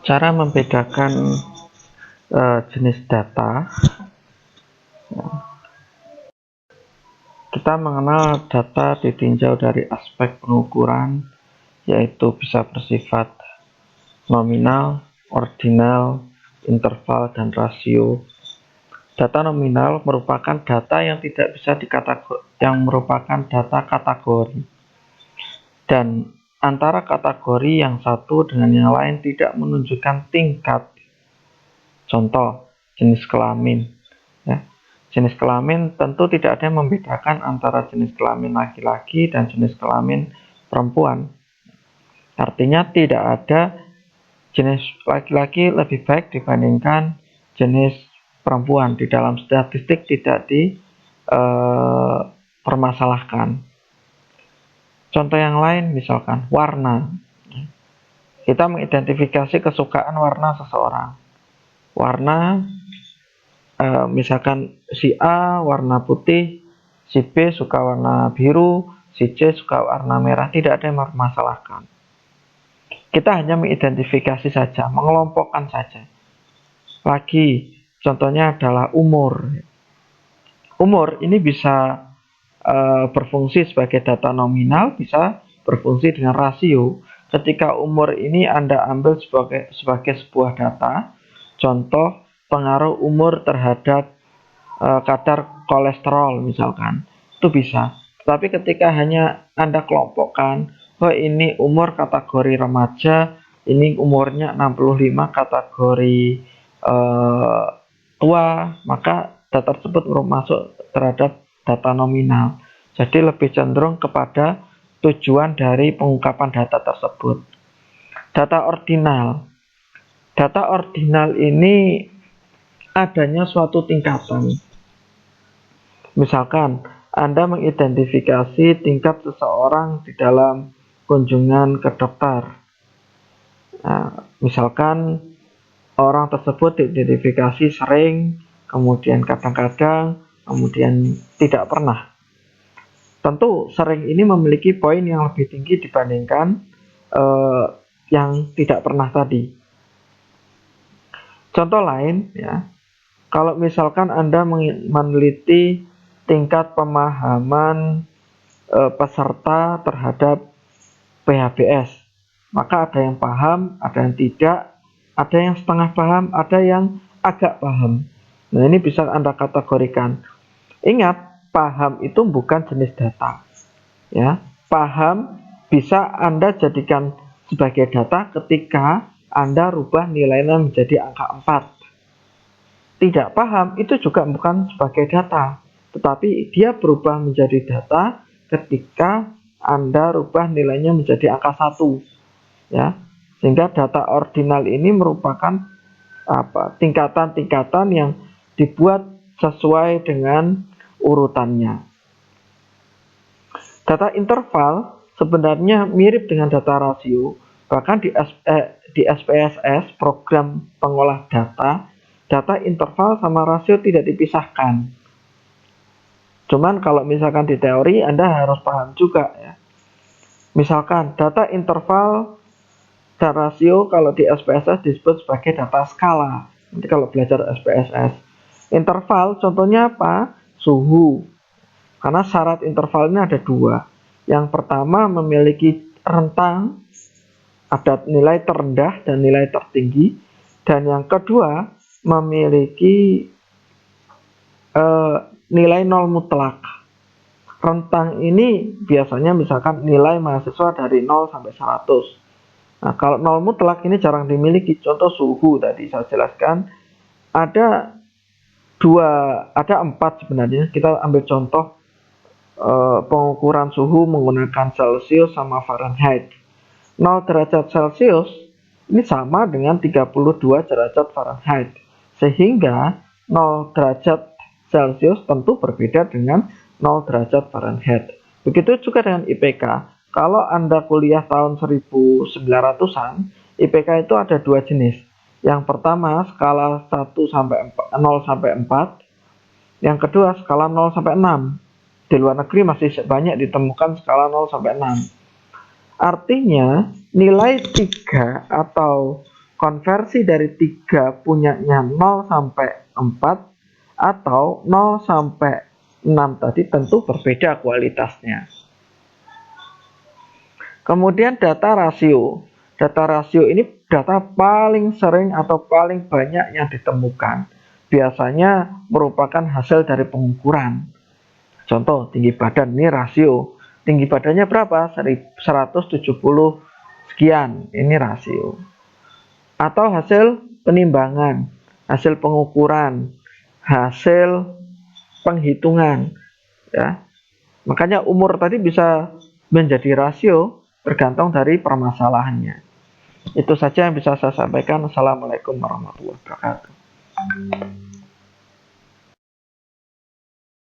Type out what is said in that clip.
Cara membedakan jenis data. Kita mengenal data ditinjau dari aspek pengukuran, yaitu bisa bersifat nominal, ordinal, interval, dan rasio. Data nominal merupakan data yang tidak bisa yang merupakan data kategori. Dan antara kategori yang satu dengan yang lain tidak menunjukkan tingkat. Contoh, jenis kelamin. Ya. Jenis kelamin tentu tidak ada yang membedakan antara jenis kelamin laki-laki dan jenis kelamin perempuan. Artinya tidak ada jenis laki-laki lebih baik dibandingkan jenis perempuan. Di dalam statistik tidak dipermasalahkan. Contoh yang lain misalkan warna. Kita mengidentifikasi kesukaan warna seseorang. Warna misalkan si A warna putih, si B suka warna biru, si C suka warna merah, tidak ada yang mempermasalahkan. Kita hanya mengidentifikasi saja, mengelompokkan saja. Lagi, contohnya adalah umur. Umur ini bisa berfungsi sebagai data nominal, bisa berfungsi dengan rasio. Ketika umur ini Anda ambil sebagai sebuah data, contoh pengaruh umur terhadap kadar kolesterol misalkan, itu bisa. Tapi ketika hanya Anda kelompokkan, oh ini umur kategori remaja, ini umurnya 65 kategori tua, maka data tersebut masuk terhadap data nominal. Jadi lebih cenderung kepada tujuan dari pengungkapan data tersebut. Data ordinal. Data ordinal ini adanya suatu tingkatan. Misalkan Anda mengidentifikasi tingkat seseorang di dalam kunjungan ke dokter. Nah, misalkan orang tersebut diidentifikasi sering, kemudian kadang-kadang, kemudian tidak pernah. Tentu sering ini memiliki poin yang lebih tinggi dibandingkan yang tidak pernah tadi. Contoh lain, ya, kalau misalkan Anda meneliti tingkat pemahaman peserta terhadap PHBS, maka ada yang paham, ada yang tidak, ada yang setengah paham, ada yang agak paham. Nah, ini bisa Anda kategorikan. Ingat, paham itu bukan jenis data. Ya, paham bisa Anda jadikan sebagai data ketika Anda rubah nilainya menjadi angka 4. Tidak paham itu juga bukan sebagai data, tetapi dia berubah menjadi data ketika Anda rubah nilainya menjadi angka 1. Ya, sehingga data ordinal ini merupakan tingkatan-tingkatan yang dibuat sesuai dengan urutannya. Data interval sebenarnya mirip dengan data rasio, bahkan di SPSS, program pengolah data, data interval sama rasio tidak dipisahkan. Cuman kalau misalkan di teori Anda harus paham juga, ya. Misalkan data interval dan rasio kalau di SPSS disebut sebagai data skala. Nanti kalau belajar SPSS. Interval contohnya apa? Suhu. Karena syarat interval ini ada 2. Yang pertama memiliki rentang, ada nilai terendah dan nilai tertinggi. Dan yang kedua memiliki nilai nol mutlak. Rentang ini biasanya misalkan nilai mahasiswa dari 0 sampai 100. Nah, kalau nol mutlak ini jarang dimiliki. Contoh suhu tadi saya jelaskan. Ada 4 sebenarnya. Kita ambil contoh pengukuran suhu menggunakan Celsius sama Fahrenheit. 0 derajat Celsius ini sama dengan 32 derajat Fahrenheit. Sehingga 0 derajat Celsius tentu berbeda dengan 0 derajat Fahrenheit. Begitu juga dengan IPK. Kalau Anda kuliah tahun 1900-an, IPK itu ada 2 jenis. Yang pertama skala 0 sampai 4. Yang kedua skala 0 sampai 6. Di luar negeri masih banyak ditemukan skala 0 sampai 6. Artinya nilai 3 atau konversi dari 3 punyanya 0 sampai 4 atau 0 sampai 6 tadi tentu berbeda kualitasnya. Kemudian data rasio. Data rasio ini data paling sering atau paling banyak yang ditemukan. Biasanya merupakan hasil dari pengukuran. Contoh, tinggi badan ini rasio. Tinggi badannya berapa? 170 sekian. Ini rasio. Atau hasil penimbangan, hasil pengukuran, hasil penghitungan. Ya. Makanya umur tadi bisa menjadi rasio tergantung dari permasalahannya. Itu saja yang bisa saya sampaikan. Assalamualaikum warahmatullahi wabarakatuh.